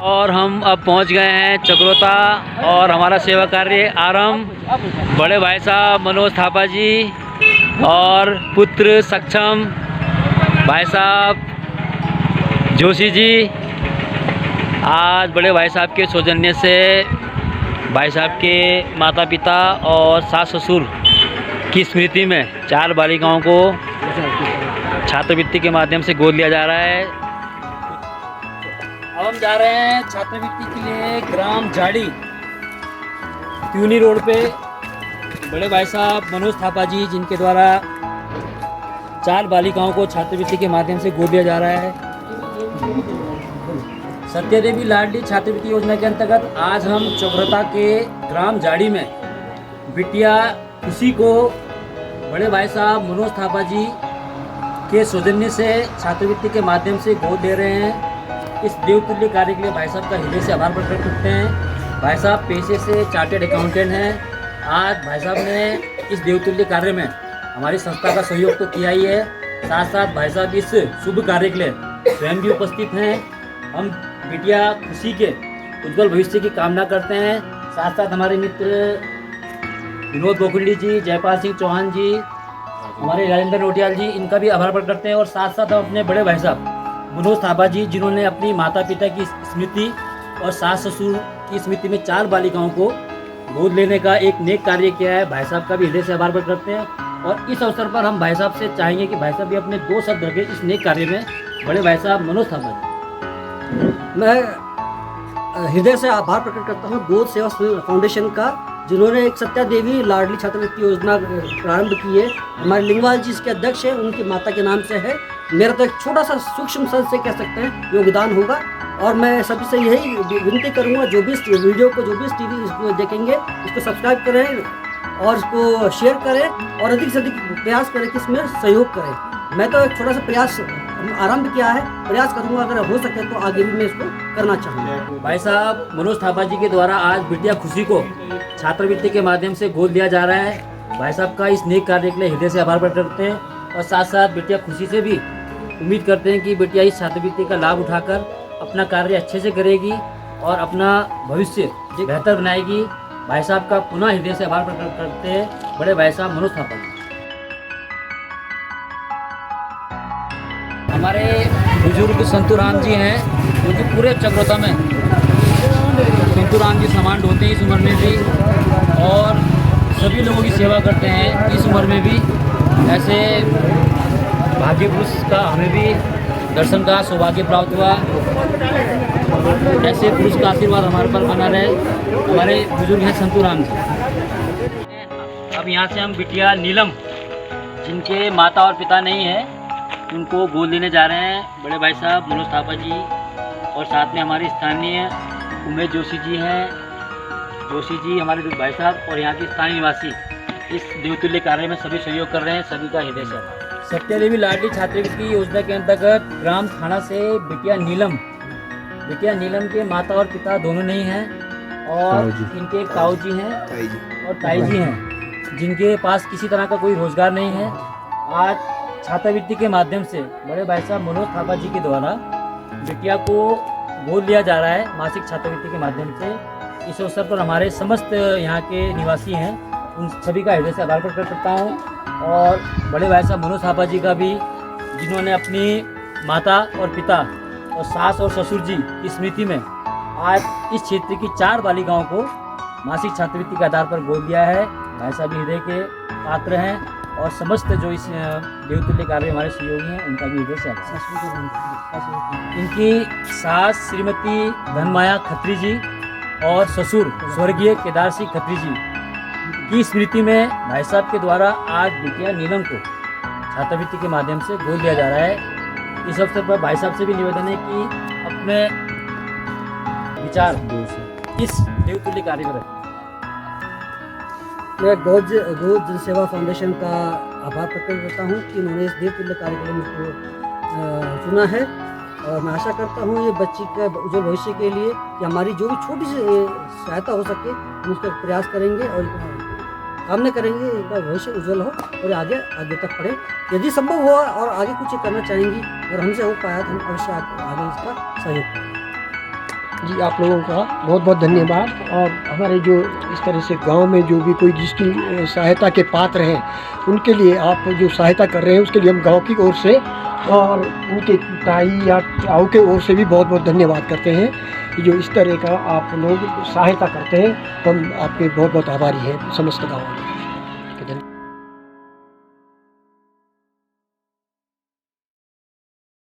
और हम अब पहुंच गए हैं चक्रोता और हमारा सेवा कार्य आरंभ। बड़े भाई साहब मनोज थापा जी और पुत्र सक्षम भाई साहब जोशी जी, आज बड़े भाई साहब के सौजन्य से भाई साहब के माता पिता और सास ससुर की स्मृति में 4 बालिकाओं को छात्रवृत्ति के माध्यम से गोद लिया जा रहा है। अब हम जा रहे हैं छात्रवृत्ति के लिए ग्राम झाड़ी त्यूनी रोड पे। बड़े भाई साहब मनोज थापा जी, जिनके द्वारा 4 बालिकाओं को छात्रवृत्ति के माध्यम से गोद लिया जा रहा है। सत्यदेवी लाडली छात्रवृत्ति योजना के अंतर्गत आज हम चक्रोता के ग्राम झाड़ी में बिटिया खुशी को बड़े भाई साहब मनोज थापा जी के सौजन्य से छात्रवृत्ति के माध्यम से गोद दे रहे हैं। इस देवतुल्य कार्य के लिए भाई साहब का हृदय से आभार प्रकट करते हैं। भाई साहब पेशे से चार्टेड अकाउंटेंट हैं। आज भाई साहब ने इस देवतुल्य कार्य में हमारी संस्था का सहयोग तो किया ही है, साथ साथ भाई साहब इस शुभ कार्य के लिए स्वयं भी उपस्थित हैं। हम बिटिया खुशी के उज्जवल भविष्य की कामना करते हैं। साथ साथ हमारे मित्र विनोद गोखंडी जी, जयपाल सिंह चौहान जी, हमारे राजेंद्र नोटियाल जी, इनका भी आभार प्रकट करते हैं। और साथ साथ हम अपने बड़े भाई साहब मनोज थापा जी, जिन्होंने अपनी माता पिता की स्मृति और सास ससुर की स्मृति में 4 बालिकाओं को गोद लेने का एक नेक कार्य किया है। भाई साहब का भी हृदय से आभार प्रकट करते हैं। और इस अवसर पर हम भाई साहब से चाहेंगे कि भाई साहब भी अपने 2 शब्द रखें इस नेक कार्य में। बड़े भाई साहब मनोज थापा जी। मैं हृदय से आभार प्रकट करता हूँ गोद सेवा फाउंडेशन का, जिन्होंने एक सत्या देवी लाडली छात्रवृत्ति योजना प्रारंभ की है। हमारे लिंगवाल जी इसके अध्यक्ष हैं, उनकी माता के नाम से है। मेरा तो एक छोटा सा सूक्ष्म सन से कह सकते हैं योगदान होगा। और मैं सभी से यही विनती करूँगा, जो भी इस वीडियो को जो भी इस टीवी इसको देखेंगे, इसको सब्सक्राइब करें और इसको शेयर करें और अधिक से अधिक प्रयास करें कि इसमें सहयोग करें। मैं तो एक छोटा सा प्रयास आरंभ किया है, प्रयास करूंगा, अगर हो सके तो आगे भी मैं इसको करना चाहूँगा। भाई साहब मनोज थापा जी के द्वारा आज बिटिया खुशी को छात्रवृत्ति के माध्यम से गोद लिया जा रहा है। भाई साहब का इस नेक कार्य के लिए हृदय से आभार प्रकट करते हैं। और साथ साथ बिटिया खुशी से भी उम्मीद करते हैं कि बिटिया इस छात्रवृत्ति का लाभ उठाकर अपना कार्य अच्छे से करेगी और अपना भविष्य बेहतर बनाएगी। भाई साहब का पुनः हृदय से आभार प्रकट करते हैं बड़े भाई साहब मनोज थापा जी। हमारे बुजुर्ग संतूराम जी हैं, जो कि पूरे चक्रोता में संतूराम जी सामान ढोते हैं इस उम्र में भी, और सभी लोगों की सेवा करते हैं इस उम्र में भी। ऐसे भाग्य पुरुष का हमें भी दर्शन का सौभाग्य प्राप्त हुआ। ऐसे पुरुष का आशीर्वाद हमारे पर बना रहे। हमारे बुजुर्ग हैं संतूराम जी। अब यहाँ से हम बिटिया नीलम, जिनके माता और पिता नहीं है, उनको गोद लेने जा रहे हैं बड़े भाई साहब मनोज थापा जी। और साथ में हमारे स्थानीय उमेश जोशी जी हैं। जोशी जी हमारे भाई साहब और यहाँ के स्थानीय निवासी इस देवतुल्य कार्य में सभी सहयोग कर रहे हैं। सभी का हृदय से सत्यदेवी लाडली छात्रवृत्ति योजना के अंतर्गत ग्राम थाना से बिटिया नीलम के माता और पिता दोनों नहीं हैं, और इनके एक ताऊ जी हैं और ताई जी हैं, जिनके पास किसी तरह का कोई रोजगार नहीं है। आज छात्रवृत्ति के माध्यम से बड़े भाई साहब मनोज थापा जी के द्वारा बिटिया को गोद लिया जा रहा है मासिक छात्रवृत्ति के माध्यम से। इस अवसर पर हमारे समस्त यहाँ के निवासी हैं, उन सभी का हृदय से आभार प्रकट करता हूँ। और बड़े भाई साहब मनोज थापा जी का भी, जिन्होंने अपनी माता और पिता और सास और ससुर जी की स्मृति में आज इस क्षेत्र की 4 बालिकाओं को मासिक छात्रवृत्ति के आधार पर गोद दिया है। भाई साहब हृदय के पात्र हैं। और समस्त जो इस देवतुल्य कार्य हमारे सहयोगी हैं, उनका भी हृदय से आभार। इनकी सास श्रीमती धनमाया खत्री जी और ससुर स्वर्गीय केदार सिंह खत्री जी की स्मृति में भाई साहब के द्वारा आज बिटिया नीलम को छात्रवृत्ति के माध्यम से गोद लिया जा रहा है। इस अवसर पर भाई साहब से भी निवेदन है कि अपने विचार इस देवतुल्य कार्य में रखें। मैं गोद सेवा फाउंडेशन का आभार प्रकट करता हूँ कि उन्होंने इस देवतुल्य कार्य के लिए मुझको चुना है। और मैं आशा करता हूँ ये बच्ची का उज्जवल भविष्य के लिए कि हमारी जो भी छोटी सी सहायता हो सके हम उसका प्रयास करेंगे और कामना करेंगे इनका भविष्य उज्जवल हो और आगे तक पढ़े। यदि संभव हुआ और आगे कुछ करना चाहेंगी और हमसे हो पाया तो हम अवश्य आगे इसका सहयोग करेंगे। जी, आप लोगों का बहुत बहुत धन्यवाद। और हमारे जो इस तरह से गांव में जो भी कोई जिसकी सहायता के पात्र हैं, उनके लिए आप जो सहायता कर रहे हैं उसके लिए हम गांव की ओर से और उनके ताई या ताऊ के ओर से भी बहुत बहुत धन्यवाद करते हैं कि जो इस तरह का आप लोग सहायता करते हैं। हम आपके बहुत बहुत आभारी हैं समस्त गाँव में।